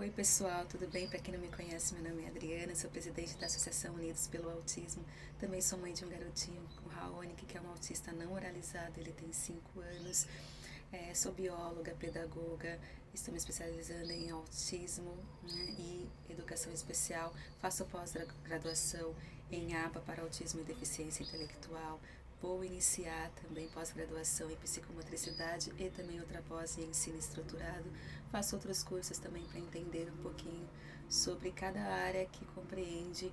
Oi pessoal, tudo bem? Para quem não me conhece, meu nome é Adriana, sou presidente da Associação Unidos pelo Autismo. Também sou mãe de um garotinho, o Raoni, que é um autista não oralizado, ele tem 5 anos. Sou bióloga, pedagoga, estou me especializando em autismo, né, e educação especial. Faço pós-graduação em ABA para autismo e deficiência intelectual. Vou iniciar também pós-graduação em psicomotricidade e também outra pós em ensino estruturado. Faço outros cursos também para entender um pouquinho sobre cada área que compreende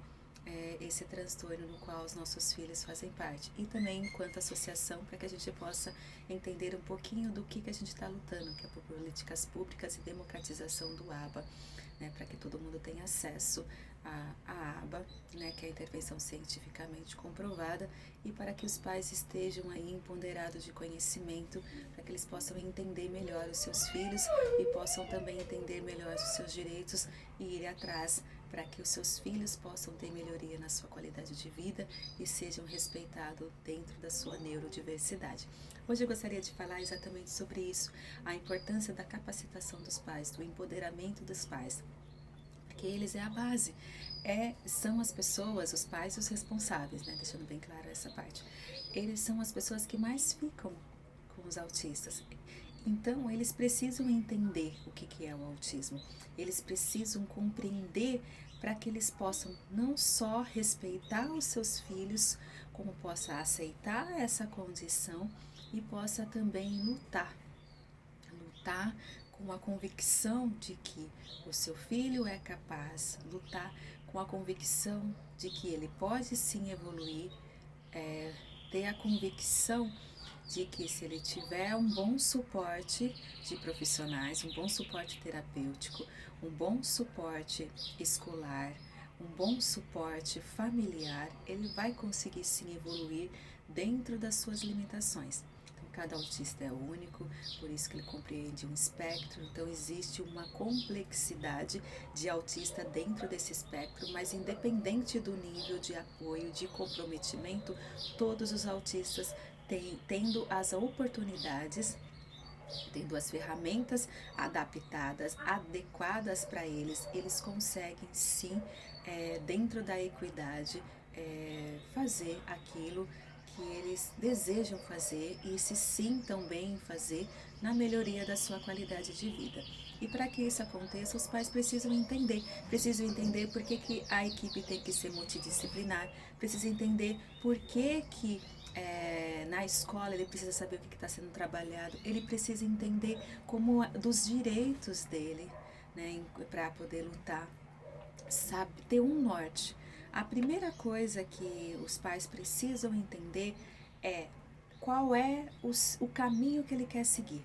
esse transtorno no qual os nossos filhos fazem parte. E também enquanto associação, para que a gente possa entender um pouquinho do que a gente está lutando, que é por políticas públicas e democratização do ABA, né, para que todo mundo tenha acesso à ABA, né, que é a intervenção cientificamente comprovada, e para que os pais estejam aí empoderados de conhecimento, para que eles possam entender melhor os seus filhos e possam também entender melhor os seus direitos e ir atrás para que os seus filhos possam ter melhoria na sua qualidade de vida e sejam respeitados dentro da sua neurodiversidade. Hoje eu gostaria de falar exatamente sobre isso, a importância da capacitação dos pais, do empoderamento dos pais, porque eles é a base, são as pessoas, os pais e os responsáveis, né? Deixando bem claro essa parte. Eles são as pessoas que mais ficam com os autistas. Então, eles precisam entender o que é o autismo. Eles precisam compreender para que eles possam não só respeitar os seus filhos, como possa aceitar essa condição e possa também lutar com a convicção de que o seu filho é capaz, lutar com a convicção de que ele pode sim evoluir, ter a convicção de que se ele tiver um bom suporte de profissionais, um bom suporte terapêutico, um bom suporte escolar, um bom suporte familiar, ele vai conseguir sim evoluir dentro das suas limitações. Então, cada autista é único, por isso que ele compreende um espectro, então existe uma complexidade de autista dentro desse espectro, mas independente do nível de apoio, de comprometimento, todos os autistas tendo as oportunidades, tendo as ferramentas adaptadas, adequadas para eles, eles conseguem sim, dentro da equidade, fazer aquilo que eles desejam fazer e se sintam bem em fazer na melhoria da sua qualidade de vida. E para que isso aconteça, os pais precisam entender por que a equipe tem que ser multidisciplinar, precisam entender por que na escola ele precisa saber o que está sendo trabalhado, ele precisa entender como dos direitos dele, né, para poder lutar, sabe, ter um norte. A primeira coisa que os pais precisam entender é qual é o caminho que ele quer seguir,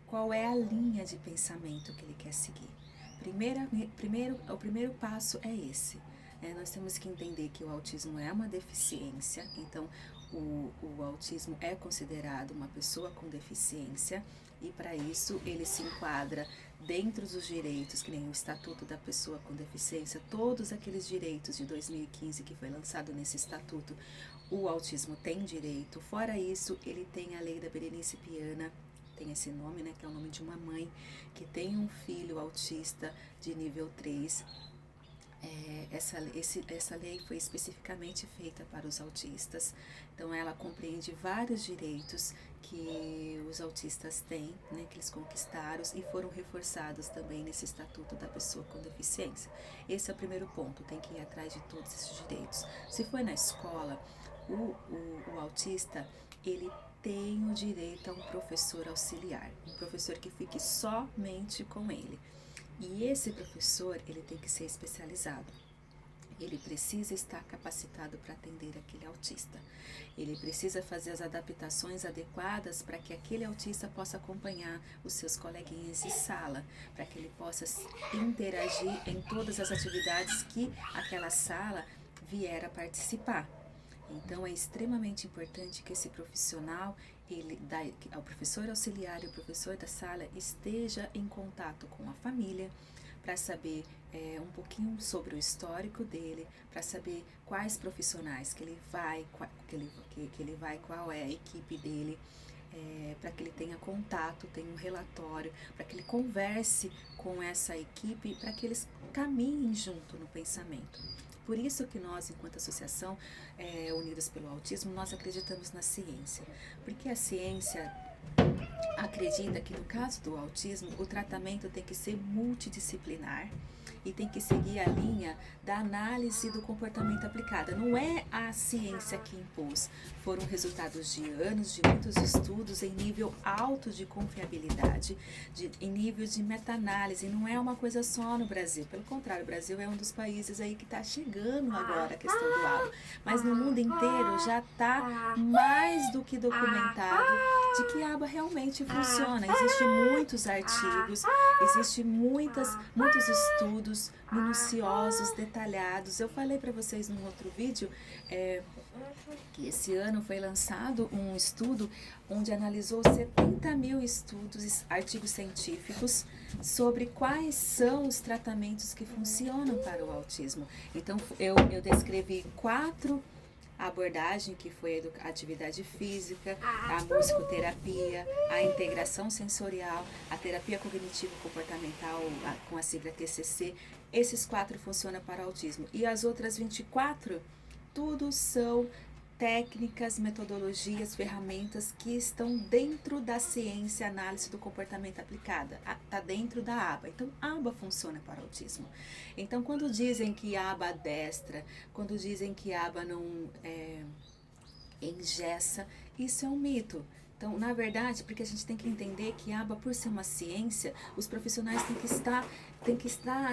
qual é a linha de pensamento que ele quer seguir. O primeiro passo é esse. Nós temos que entender que o autismo é uma deficiência, então o autismo é considerado uma pessoa com deficiência e para isso ele se enquadra dentro dos direitos, que nem o Estatuto da Pessoa com Deficiência, todos aqueles direitos de 2015 que foi lançado nesse estatuto, o autismo tem direito. Fora isso, ele tem a lei da Berenice Piana, tem esse nome, né, que é o nome de uma mãe que tem um filho autista de nível 3. Essa lei foi especificamente feita para os autistas, então ela compreende vários direitos que os autistas têm, né, que eles conquistaram e foram reforçados também nesse Estatuto da Pessoa com Deficiência. Esse é o primeiro ponto, tem que ir atrás de todos esses direitos. Se for na escola, o autista, ele tem o direito a um professor auxiliar, um professor que fique somente com ele. E esse professor, ele tem que ser especializado. Ele precisa estar capacitado para atender aquele autista. Ele precisa fazer as adaptações adequadas para que aquele autista possa acompanhar os seus coleguinhas de sala, para que ele possa interagir em todas as atividades que aquela sala vier a participar. Então, é extremamente importante que esse profissional, o professor auxiliar e o professor da sala esteja em contato com a família para saber um pouquinho sobre o histórico dele, para saber quais profissionais que ele vai, qual é a equipe dele, para que ele tenha contato, tenha um relatório, para que ele converse com essa equipe, para que eles caminhem junto no pensamento. Por isso que nós, enquanto associação Unidas pelo Autismo, nós acreditamos na ciência, porque a ciência acredita que no caso do autismo, o tratamento tem que ser multidisciplinar e tem que seguir a linha da análise do comportamento aplicada. Não é a ciência que impôs, foram resultados de anos, de muitos estudos em nível alto de confiabilidade, em nível de meta-análise. Não é uma coisa só no Brasil, pelo contrário, o Brasil é um dos países aí que está chegando agora a questão do ABA, mas no mundo inteiro já está mais do que documentado de que a ABA realmente funciona. Existem muitos artigos, existem muitos estudos minuciosos, detalhados. Eu falei para vocês num outro vídeo que esse ano foi lançado um estudo onde analisou 70 mil estudos, artigos científicos sobre quais são os tratamentos que funcionam para o autismo. Então eu descrevi 4 abordagem, que foi a atividade física, a musicoterapia, a integração sensorial, a terapia cognitivo-comportamental, com a sigla TCC. Esses 4 funcionam para autismo. E as outras 24, tudo são técnicas, metodologias, ferramentas que estão dentro da ciência, análise do comportamento aplicada, está dentro da ABA. Então, a ABA funciona para o autismo. Então, quando dizem que a ABA adestra, quando dizem que a ABA não engessa, isso é um mito. Então, na verdade, porque a gente tem que entender que a ABA, por ser uma ciência, os profissionais têm que estar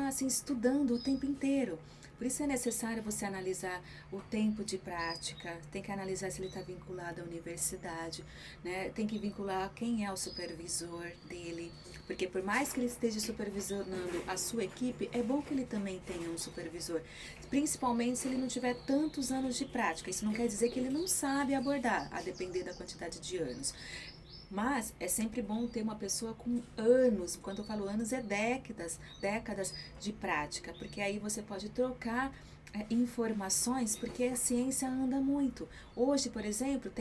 assim estudando o tempo inteiro. Por isso é necessário você analisar o tempo de prática, tem que analisar se ele está vinculado à universidade, né? Tem que vincular quem é o supervisor dele, porque por mais que ele esteja supervisionando a sua equipe, é bom que ele também tenha um supervisor, principalmente se ele não tiver tantos anos de prática. Isso não quer dizer que ele não sabe abordar, a depender da quantidade de anos. Mas é sempre bom ter uma pessoa com anos, quando eu falo anos é décadas de prática, porque aí você pode trocar informações, porque a ciência anda muito. Hoje, por exemplo,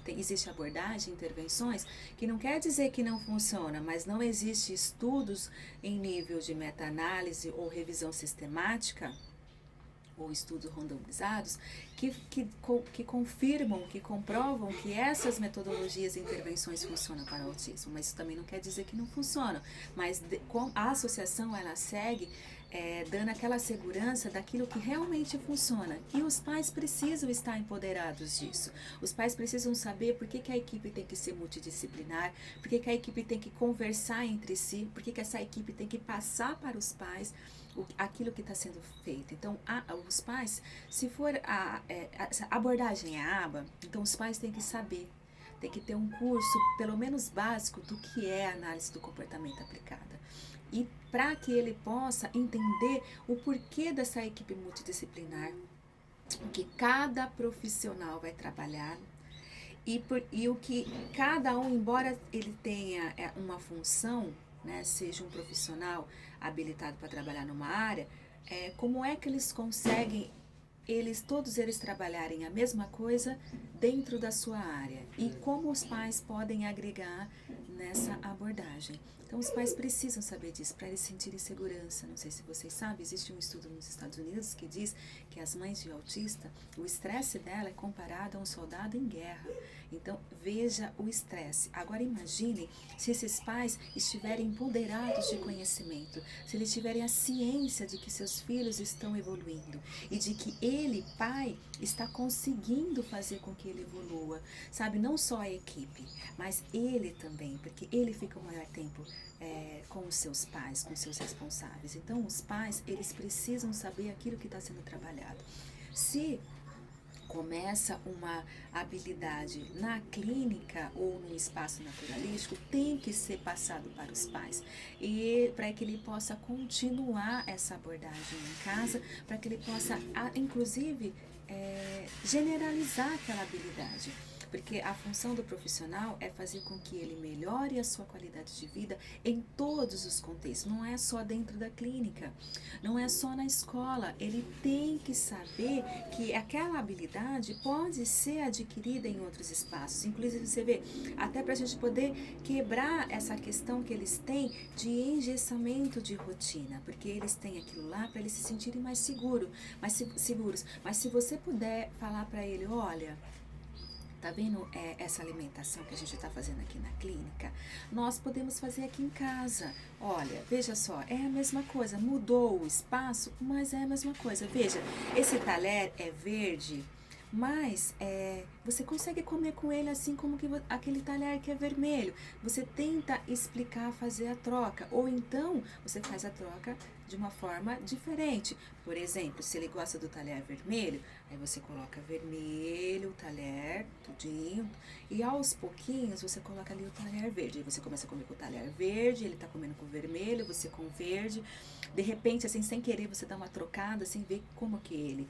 existe abordagem, intervenções, que não quer dizer que não funciona, mas não existe estudos em nível de meta-análise ou revisão sistemática, ou estudos randomizados, que confirmam, que comprovam que essas metodologias e intervenções funcionam para o autismo. Mas isso também não quer dizer que não funcionam. Mas a associação, ela segue dando aquela segurança daquilo que realmente funciona. E os pais precisam estar empoderados disso. Os pais precisam saber por que a equipe tem que ser multidisciplinar, por que a equipe tem que conversar entre si, por que essa equipe tem que passar para os pais aquilo que está sendo feito. Então, os pais, se for a abordagem é ABA, então os pais têm que saber, tem que ter um curso, pelo menos básico, do que é a análise do comportamento aplicada. E para que ele possa entender o porquê dessa equipe multidisciplinar, o que cada profissional vai trabalhar, e o que cada um, embora ele tenha uma função, né, seja um profissional habilitado para trabalhar numa área, como é que eles conseguem todos eles trabalharem a mesma coisa dentro da sua área, e como os pais podem agregar nessa abordagem. Então os pais precisam saber disso para eles sentirem segurança. Não sei se vocês sabem, existe um estudo nos Estados Unidos que diz que as mães de autista, o estresse dela é comparado a um soldado em guerra. Então veja o estresse. Agora imagine se esses pais estiverem empoderados de conhecimento, se eles tiverem a ciência de que seus filhos estão evoluindo e de que ele, pai, está conseguindo fazer com que ele evolua, sabe? Não só a equipe, mas ele também, porque ele fica o maior tempo com os seus pais, com os seus responsáveis. Então os pais, eles precisam saber aquilo que está sendo trabalhado. Se começa uma habilidade na clínica ou no espaço naturalístico, tem que ser passado para os pais, e para que ele possa continuar essa abordagem em casa, para que ele possa, inclusive, generalizar aquela habilidade. porque a função do profissional é fazer com que ele melhore a sua qualidade de vida em todos os contextos, não é só dentro da clínica, não é só na escola, ele tem que saber que aquela habilidade pode ser adquirida em outros espaços, inclusive você vê, até para a gente poder quebrar essa questão que eles têm de engessamento de rotina, porque eles têm aquilo lá para eles se sentirem mais seguros, mas se você puder falar para ele, olha, tá vendo essa alimentação que a gente está fazendo aqui na clínica? Nós podemos fazer aqui em casa. Olha, veja só, é a mesma coisa. Mudou o espaço, mas é a mesma coisa. Veja, esse talher é verde, mas você consegue comer com ele assim como que aquele talher que é vermelho. Você tenta explicar, fazer a troca, ou então você faz a troca de uma forma diferente. Por exemplo, se ele gosta do talher vermelho, aí você coloca vermelho, o talher, tudinho, e aos pouquinhos você coloca ali o talher verde. Aí você começa a comer com o talher verde, ele tá comendo com vermelho, você com verde. De repente, assim, sem querer, você dá uma trocada, assim, ver como que ele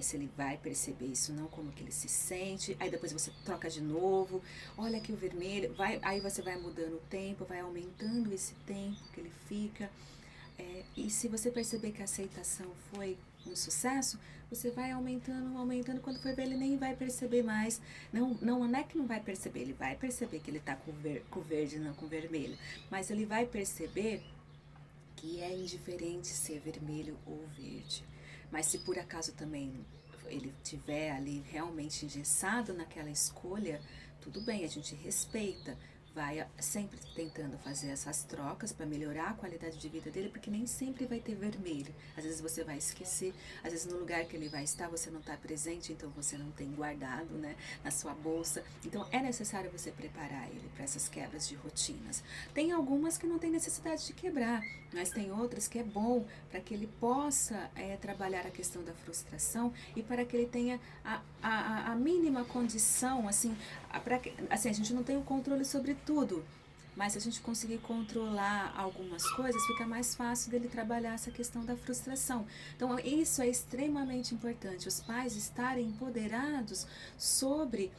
se ele vai perceber isso não, como que ele se sente, aí depois você troca de novo, olha aqui o vermelho, aí você vai mudando o tempo, vai aumentando esse tempo que ele fica, e se você perceber que a aceitação foi um sucesso, você vai aumentando, quando for ver ele nem vai perceber mais, não é que não vai perceber, ele vai perceber que ele tá com verde, não com vermelho, mas ele vai perceber que é indiferente ser vermelho ou verde. Mas se por acaso também ele tiver ali realmente engessado naquela escolha, tudo bem, a gente respeita, vai sempre tentando fazer essas trocas para melhorar a qualidade de vida dele, porque nem sempre vai ter vermelho. Às vezes você vai esquecer, às vezes no lugar que ele vai estar você não está presente, então você não tem guardado, né, na sua bolsa. Então é necessário você preparar ele para essas quebras de rotinas. Tem algumas que não tem necessidade de quebrar, mas tem outras que é bom para que ele possa trabalhar a questão da frustração e para que ele tenha a mínima condição, assim, assim, a gente não tem o controle sobre tudo, mas se a gente conseguir controlar algumas coisas, fica mais fácil dele trabalhar essa questão da frustração. Então, isso é extremamente importante, os pais estarem empoderados sobre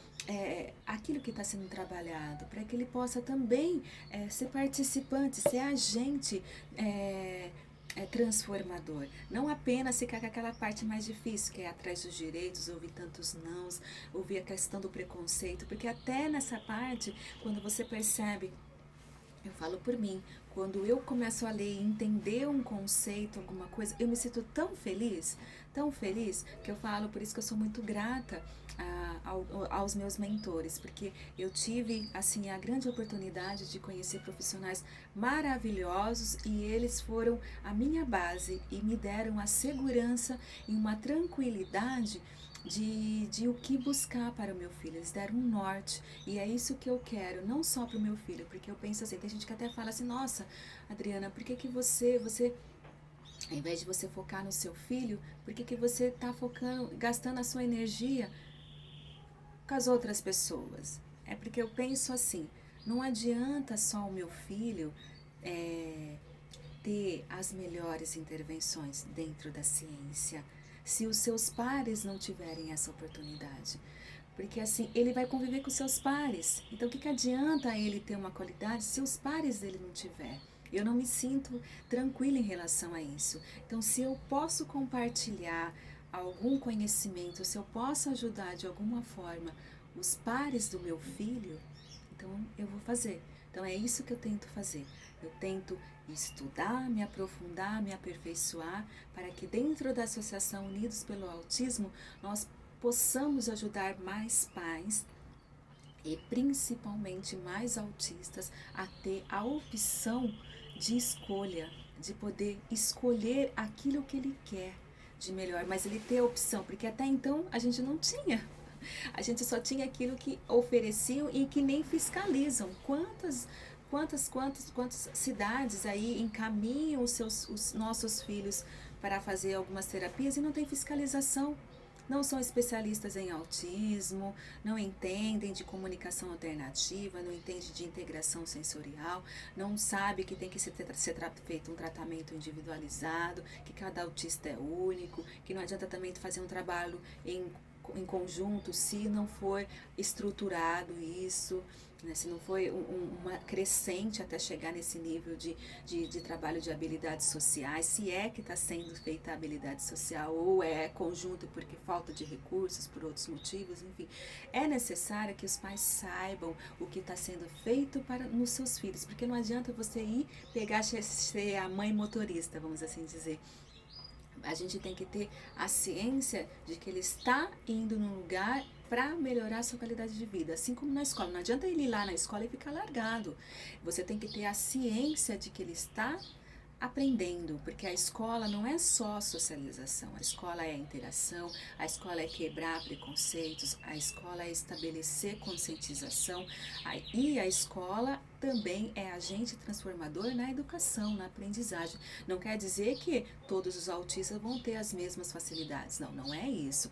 aquilo que está sendo trabalhado, para que ele possa também ser participante, ser agente transformador. Não apenas ficar com aquela parte mais difícil, que é atrás dos direitos, ouvir tantos nãos, ouvir a questão do preconceito, porque até nessa parte, quando você percebe, eu falo por mim, quando eu começo a ler e entender um conceito, alguma coisa, eu me sinto tão feliz, que eu falo, por isso que eu sou muito grata aos meus mentores, porque eu tive, assim, a grande oportunidade de conhecer profissionais maravilhosos e eles foram a minha base e me deram a segurança e uma tranquilidade de o que buscar para o meu filho. Eles deram um norte e é isso que eu quero, não só para o meu filho, porque eu penso assim, tem gente que até fala assim, nossa, Adriana, por que que você ao invés de você focar no seu filho, por que que você está focando, gastando a sua energia com as outras pessoas? É porque eu penso assim, não adianta só o meu filho ter as melhores intervenções dentro da ciência, se os seus pares não tiverem essa oportunidade. Porque assim, ele vai conviver com seus pares. Então, o que adianta ele ter uma qualidade se os pares dele não tiver? Eu não me sinto tranquila em relação a isso. Então, se eu posso compartilhar algum conhecimento, se eu posso ajudar de alguma forma os pares do meu filho, então eu vou fazer. Então, é isso que eu tento fazer. Eu tento estudar, me aprofundar, me aperfeiçoar, para que dentro da Associação Unidos pelo Autismo nós possamos ajudar mais pais e principalmente mais autistas a ter a opção de escolha, de poder escolher aquilo que ele quer de melhor, mas ele ter a opção, porque até então a gente não tinha. A gente só tinha aquilo que ofereciam e que nem fiscalizam. Quantas cidades aí encaminham os nossos filhos para fazer algumas terapias e não tem fiscalização? Não são especialistas em autismo, não entendem de comunicação alternativa, não entendem de integração sensorial, não sabe que tem que ser feito um tratamento individualizado, que cada autista é único, que não adianta também fazer um trabalho em em conjunto, se não for estruturado isso, né, se não foi uma crescente até chegar nesse nível de trabalho de habilidades sociais, se é que está sendo feita a habilidade social ou é conjunto porque falta de recursos, por outros motivos, enfim, é necessário que os pais saibam o que está sendo feito para nos seus filhos, porque não adianta você ir pegar ser a mãe motorista, vamos assim dizer. A gente tem que ter a ciência de que ele está indo num lugar para melhorar a sua qualidade de vida, assim como na escola. Não adianta ele ir lá na escola e ficar largado. Você tem que ter a ciência de que ele está aprendendo, porque a escola não é só socialização, a escola é interação, a escola é quebrar preconceitos, a escola é estabelecer conscientização, e a escola também é agente transformador na educação, na aprendizagem. Não quer dizer que todos os autistas vão ter as mesmas facilidades, não, não é isso.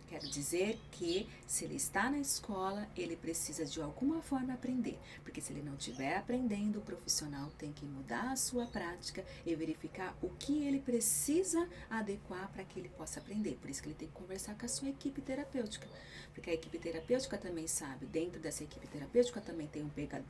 Quero dizer que se ele está na escola, ele precisa de alguma forma aprender, porque se ele não estiver aprendendo, o profissional tem que mudar a sua prática e verificar o que ele precisa adequar para que ele possa aprender. Por isso que ele tem que conversar com a sua equipe terapêutica, porque a equipe terapêutica também sabe, dentro dessa equipe terapêutica também tem um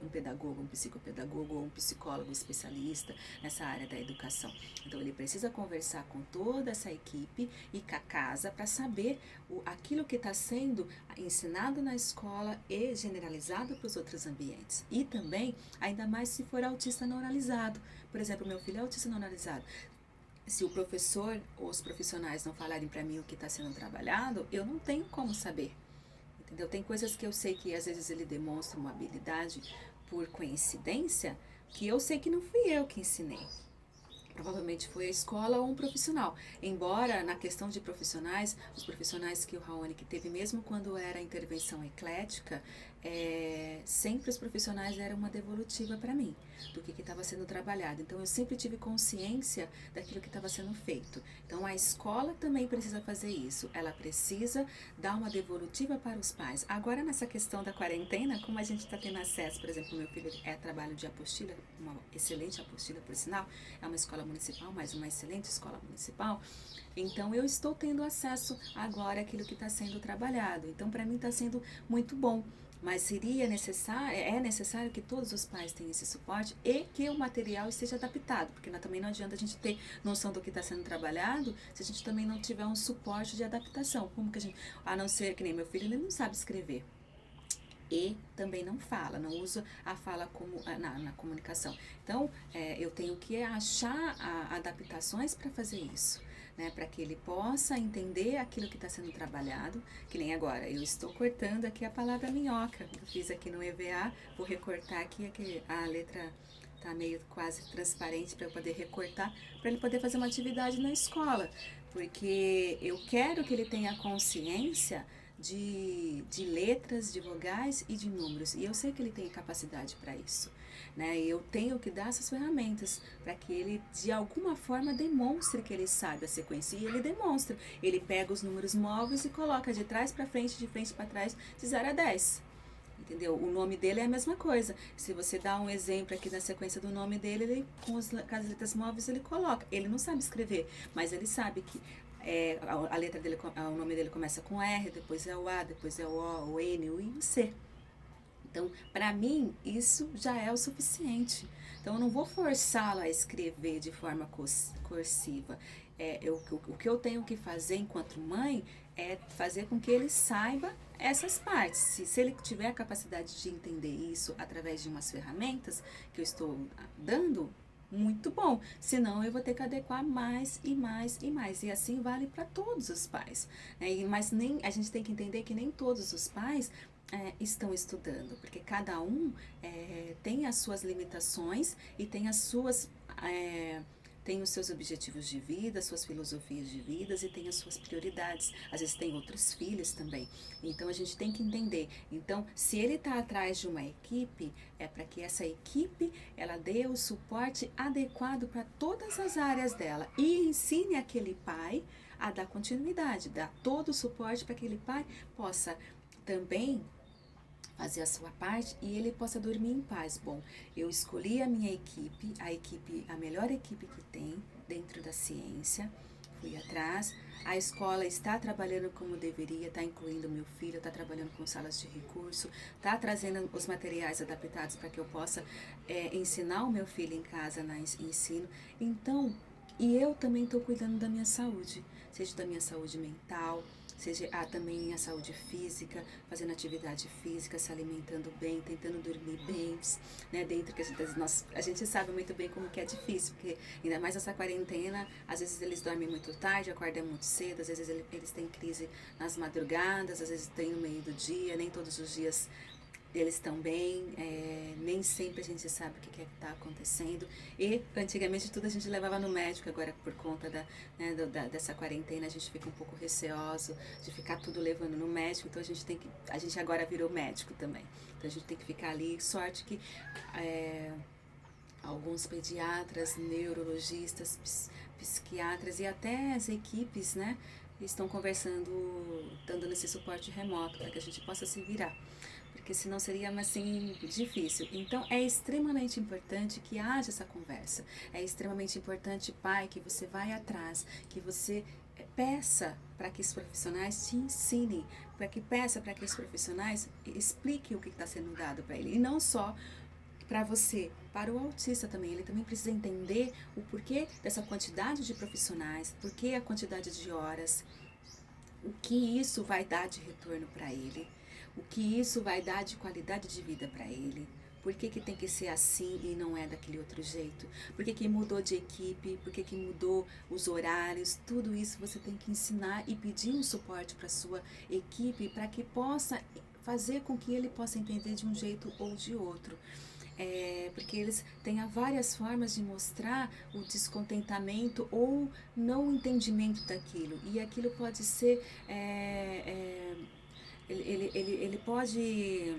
pedagogo, um psicopedagogo ou um psicólogo especialista nessa área da educação. Então ele precisa conversar com toda essa equipe e com a casa para saber aquilo que está sendo ensinado na escola e generalizado para os outros ambientes. E também, ainda mais se for autista não oralizado. Por exemplo, meu filho é autista não oralizado. Se o professor ou os profissionais não falarem para mim o que está sendo trabalhado, eu não tenho como saber. Entendeu? Tem coisas que eu sei que às vezes ele demonstra uma habilidade por coincidência, que eu sei que não fui eu que ensinei. Provavelmente foi a escola ou um profissional. Embora na questão de profissionais, os profissionais que o Raoni que teve, mesmo quando era intervenção eclética, sempre os profissionais eram uma devolutiva para mim, do que estava sendo trabalhado. Então eu sempre tive consciência daquilo que estava sendo feito. Então a escola também precisa fazer isso. Ela precisa dar uma devolutiva para os pais. Agora nessa questão da quarentena, como a gente está tendo acesso, por exemplo, meu filho é trabalho de apostila, uma excelente apostila por sinal, é uma escola municipal, mas uma excelente escola municipal. Então eu estou tendo acesso agora àquilo que está sendo trabalhado. Então para mim está sendo muito bom. Mas é necessário que todos os pais tenham esse suporte e que o material esteja adaptado, porque também não adianta a gente ter noção do que está sendo trabalhado se a gente também não tiver um suporte de adaptação. Como que a gente, a não ser que nem meu filho, ele não sabe escrever. E também não fala, não usa a fala como na comunicação. Então, eu tenho que achar adaptações para fazer isso, né? Para que ele possa entender aquilo que está sendo trabalhado, que nem agora. Eu estou cortando aqui a palavra minhoca. Eu fiz aqui no EVA, vou recortar aqui a letra tá meio quase transparente para eu poder recortar, para ele poder fazer uma atividade na escola, porque eu quero que ele tenha consciência de letras, de vogais e de números. E eu sei que ele tem capacidade para isso, né? Eu tenho que dar essas ferramentas para que ele, de alguma forma, demonstre que ele sabe a sequência. E ele demonstra. Ele pega os números móveis e coloca de trás para frente, de frente para trás, de 0 a 10. Entendeu? O nome dele é a mesma coisa. Se você dá um exemplo aqui na sequência do nome dele, ele, com as letras móveis ele coloca. Ele não sabe escrever, mas ele sabe que a letra dele, o nome dele começa com R, depois é o A, depois é o O, o N, o I e o C. Então, para mim, isso já é o suficiente. Então, eu não vou forçá-lo a escrever de forma cursiva. O que eu tenho que fazer enquanto mãe é fazer com que ele saiba essas partes. Se ele tiver a capacidade de entender isso através de umas ferramentas que eu estou dando, muito bom. Senão eu vou ter que adequar mais e mais e mais. E assim vale para todos os pais, né? Mas a gente tem que entender que nem todos os pais estão estudando, porque cada um tem as suas limitações e tem as suas tem os seus objetivos de vida, suas filosofias de vida e tem as suas prioridades. Às vezes tem outros filhos também. Então a gente tem que entender. Então, se ele está atrás de uma equipe, é para que essa equipe ela dê o suporte adequado para todas as áreas dela e ensine aquele pai a dar continuidade, dar todo o suporte para que aquele pai possa também fazer a sua parte e ele possa dormir em paz. Bom, eu escolhi a minha equipe, a melhor equipe que tem dentro da ciência, fui atrás. A escola está trabalhando como deveria, está incluindo meu filho, está trabalhando com salas de recurso, está trazendo os materiais adaptados para que eu possa ensinar o meu filho em casa no ensino. Então, e eu também estou cuidando da minha saúde, seja da minha saúde mental, seja também a saúde física, fazendo atividade física, se alimentando bem, tentando dormir bem, né? Dentro que a gente sabe muito bem como que é difícil, porque ainda mais essa quarentena, às vezes eles dormem muito tarde, acordam muito cedo, às vezes eles têm crise nas madrugadas, às vezes tem no meio do dia, nem todos os dias eles estão bem, nem sempre a gente sabe o que está acontecendo. E antigamente tudo a gente levava no médico, agora por conta dessa quarentena a gente fica um pouco receoso de ficar tudo levando no médico, então a gente agora virou médico também. Então a gente tem que ficar ali, sorte que alguns pediatras, neurologistas, psiquiatras e até as equipes, né, estão conversando, dando esse suporte remoto para que a gente possa se virar, porque senão seria assim difícil. Então é extremamente importante que haja essa conversa. É extremamente importante, pai, que você vai atrás, que você peça para que os profissionais te ensinem, para que peça para que os profissionais expliquem o que está sendo dado para ele, e não só para você, para o autista também. Ele também precisa entender o porquê dessa quantidade de profissionais, porquê a quantidade de horas, o que isso vai dar de retorno para ele, o que isso vai dar de qualidade de vida para ele. Por que tem que ser assim e não é daquele outro jeito? Por que mudou de equipe? Por que mudou os horários? Tudo isso você tem que ensinar e pedir um suporte para sua equipe para que possa fazer com que ele possa entender de um jeito ou de outro. Porque eles têm várias formas de mostrar o descontentamento ou não entendimento daquilo. E aquilo pode ser... ele pode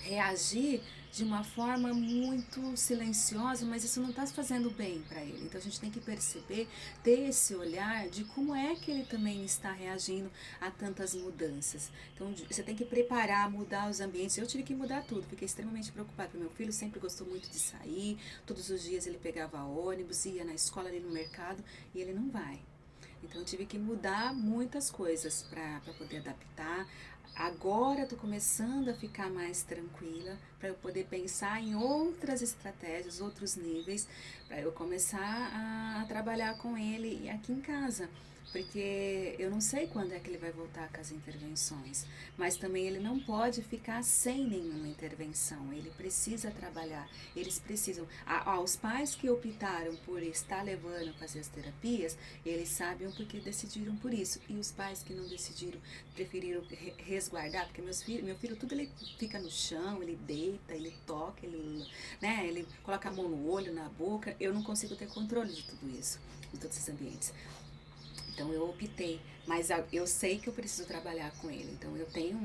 reagir de uma forma muito silenciosa, mas isso não está fazendo bem para ele. Então a gente tem que perceber, ter esse olhar de como é que ele também está reagindo a tantas mudanças. Então você tem que preparar, mudar os ambientes. Eu tive que mudar tudo, fiquei extremamente preocupada. Meu filho sempre gostou muito de sair, todos os dias ele pegava ônibus, ia na escola, ali no mercado, e ele não vai. Então eu tive que mudar muitas coisas para poder adaptar. Agora estou começando a ficar mais tranquila para eu poder pensar em outras estratégias, outros níveis, para eu começar a trabalhar com ele aqui em casa. Porque eu não sei quando é que ele vai voltar com as intervenções, mas também ele não pode ficar sem nenhuma intervenção, ele precisa trabalhar, eles precisam. Os pais que optaram por estar levando a fazer as terapias, eles sabem o porquê decidiram por isso, e os pais que não decidiram, preferiram resguardar, porque meu filho tudo ele fica no chão, ele deita, ele toca, ele coloca a mão no olho, na boca, eu não consigo ter controle de tudo isso, de todos esses ambientes. Então eu optei, mas eu sei que eu preciso trabalhar com ele. Então eu tenho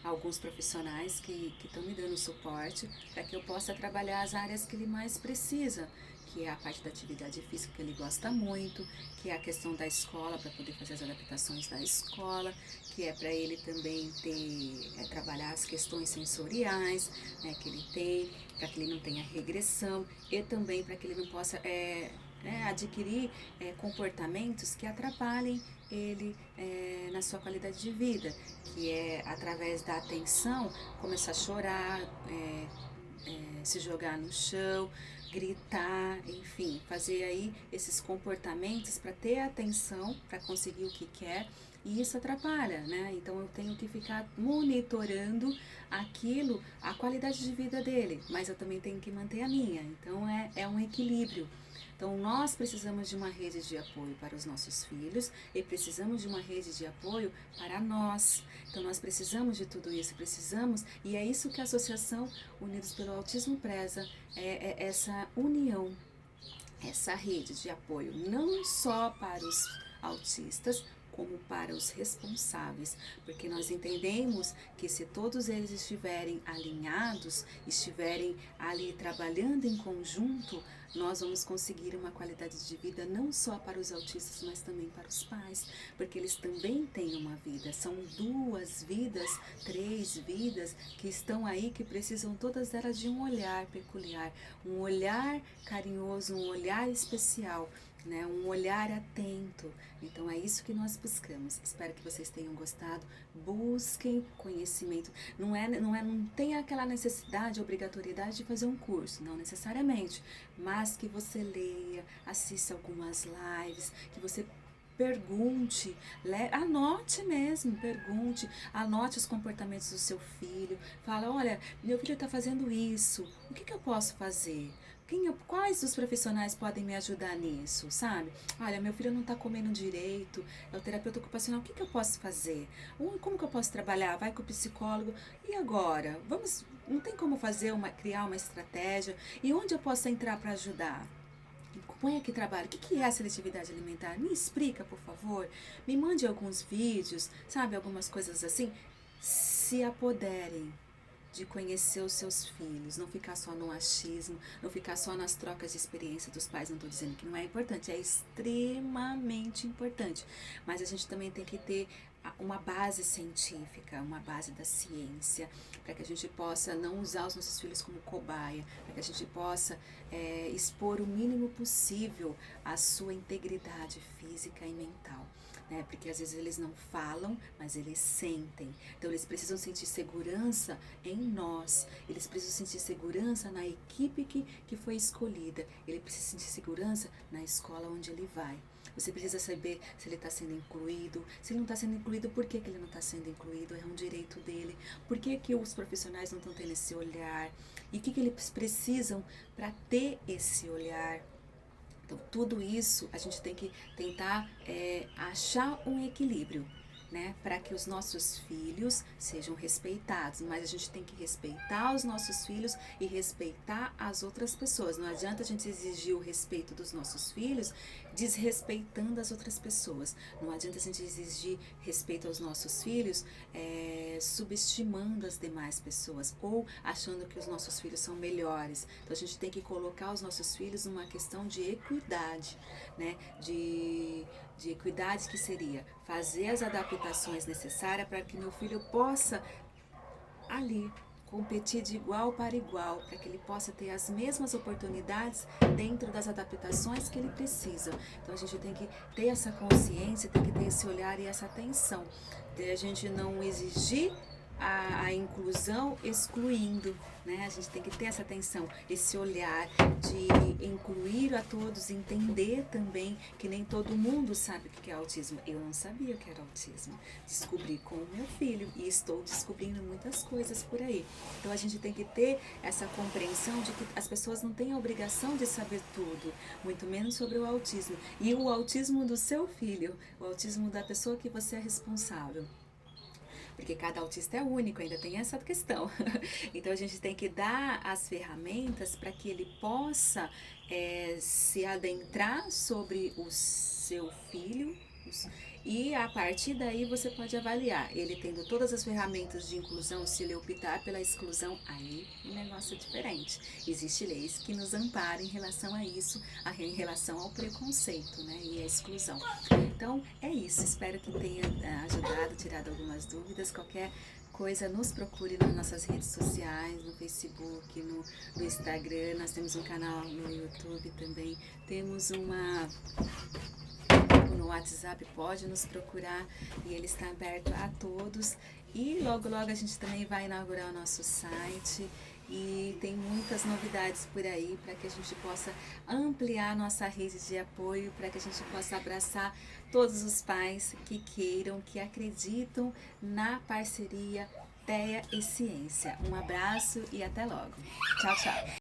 alguns profissionais que estão me dando suporte para que eu possa trabalhar as áreas que ele mais precisa, que é a parte da atividade física que ele gosta muito, que é a questão da escola, para poder fazer as adaptações da escola, que é para ele também trabalhar as questões sensoriais, né, que ele tem, para que ele não tenha regressão, e também para que ele não possa adquirir comportamentos que atrapalhem ele na sua qualidade de vida, que é através da atenção, começar a chorar, se jogar no chão, gritar, enfim, fazer aí esses comportamentos para ter atenção, para conseguir o que quer, e isso atrapalha, né? Então eu tenho que ficar monitorando aquilo, a qualidade de vida dele, mas eu também tenho que manter a minha, então é um equilíbrio. Então, nós precisamos de uma rede de apoio para os nossos filhos e precisamos de uma rede de apoio para nós. Então, nós precisamos de tudo isso, e é isso que a Associação Unidos pelo Autismo preza, essa união, essa rede de apoio, não só para os autistas, como para os responsáveis, porque nós entendemos que se todos eles estiverem alinhados, estiverem ali trabalhando em conjunto, nós vamos conseguir uma qualidade de vida não só para os autistas, mas também para os pais, porque eles também têm uma vida. São 2 vidas, 3 vidas que estão aí, que precisam todas elas de um olhar peculiar, um olhar carinhoso, um olhar especial, né? Um olhar atento. Então é isso que nós buscamos. Espero que vocês tenham gostado. Busquem conhecimento. Não tem aquela necessidade, obrigatoriedade de fazer um curso, não necessariamente, mas que você leia, assista algumas lives, que você pergunte, anote mesmo, pergunte, anote os comportamentos do seu filho, fala, olha, meu filho está fazendo isso, o que eu posso fazer? Quais dos profissionais podem me ajudar nisso, sabe? Olha, meu filho não está comendo direito, é o terapeuta ocupacional, o que eu posso fazer? Como que eu posso trabalhar? Vai com o psicólogo, e agora? Não tem como criar uma estratégia, e onde eu posso entrar para ajudar? Põe aqui trabalho. O que é a seletividade alimentar? Me explica, por favor. Me mande alguns vídeos, sabe? Algumas coisas assim. Se apoderem de conhecer os seus filhos, não ficar só no achismo, não ficar só nas trocas de experiência dos pais. Não estou dizendo que não é importante, é extremamente importante. Mas a gente também tem que ter uma base científica, uma base da ciência, para que a gente possa não usar os nossos filhos como cobaia, para que a gente possa expor o mínimo possível a sua integridade física e mental. Né? Porque às vezes eles não falam, mas eles sentem. Então eles precisam sentir segurança em nós, eles precisam sentir segurança na equipe que foi escolhida, ele precisa sentir segurança na escola onde ele vai. Você precisa saber se ele está sendo incluído, se ele não está sendo incluído, por que ele não está sendo incluído, é um direito dele, por que os profissionais não estão tendo esse olhar, e o que eles precisam para ter esse olhar. Então, tudo isso a gente tem que tentar achar um equilíbrio, né, para que os nossos filhos sejam respeitados, mas a gente tem que respeitar os nossos filhos e respeitar as outras pessoas. Não adianta a gente exigir o respeito dos nossos filhos desrespeitando as outras pessoas. Não adianta a gente exigir respeito aos nossos filhos subestimando as demais pessoas ou achando que os nossos filhos são melhores. Então a gente tem que colocar os nossos filhos numa questão de equidade, né, de equidade, que seria fazer as adaptações necessárias para que meu filho possa ali competir de igual para igual, para que ele possa ter as mesmas oportunidades dentro das adaptações que ele precisa. Então a gente tem que ter essa consciência, tem que ter esse olhar e essa atenção, de a gente não exigir a inclusão excluindo, né? A gente tem que ter essa atenção, esse olhar de incluir a todos, entender também que nem todo mundo sabe o que é autismo. Eu não sabia o que era autismo, descobri com o meu filho e estou descobrindo muitas coisas por aí. Então a gente tem que ter essa compreensão de que as pessoas não têm a obrigação de saber tudo, muito menos sobre o autismo. E o autismo do seu filho, o autismo da pessoa que você é responsável. Porque cada autista é único, ainda tem essa questão. Então a gente tem que dar as ferramentas para que ele possa se adentrar sobre o seu filho, e a partir daí você pode avaliar. Ele tendo todas as ferramentas de inclusão, se ele optar pela exclusão, aí o negócio é diferente. Existem leis que nos amparam em relação a isso, em relação ao preconceito, né, e a exclusão. Então é isso, espero que tenha ajudado, tirado algumas dúvidas. Qualquer coisa, nos procure nas nossas redes sociais, no Facebook, no Instagram. Nós temos um canal no YouTube também, temos no WhatsApp, pode nos procurar e ele está aberto a todos. E logo a gente também vai inaugurar o nosso site e tem muitas novidades por aí para que a gente possa ampliar nossa rede de apoio, para que a gente possa abraçar todos os pais que queiram, que acreditam na parceria TEA e Ciência. Um abraço e até logo. Tchau, tchau.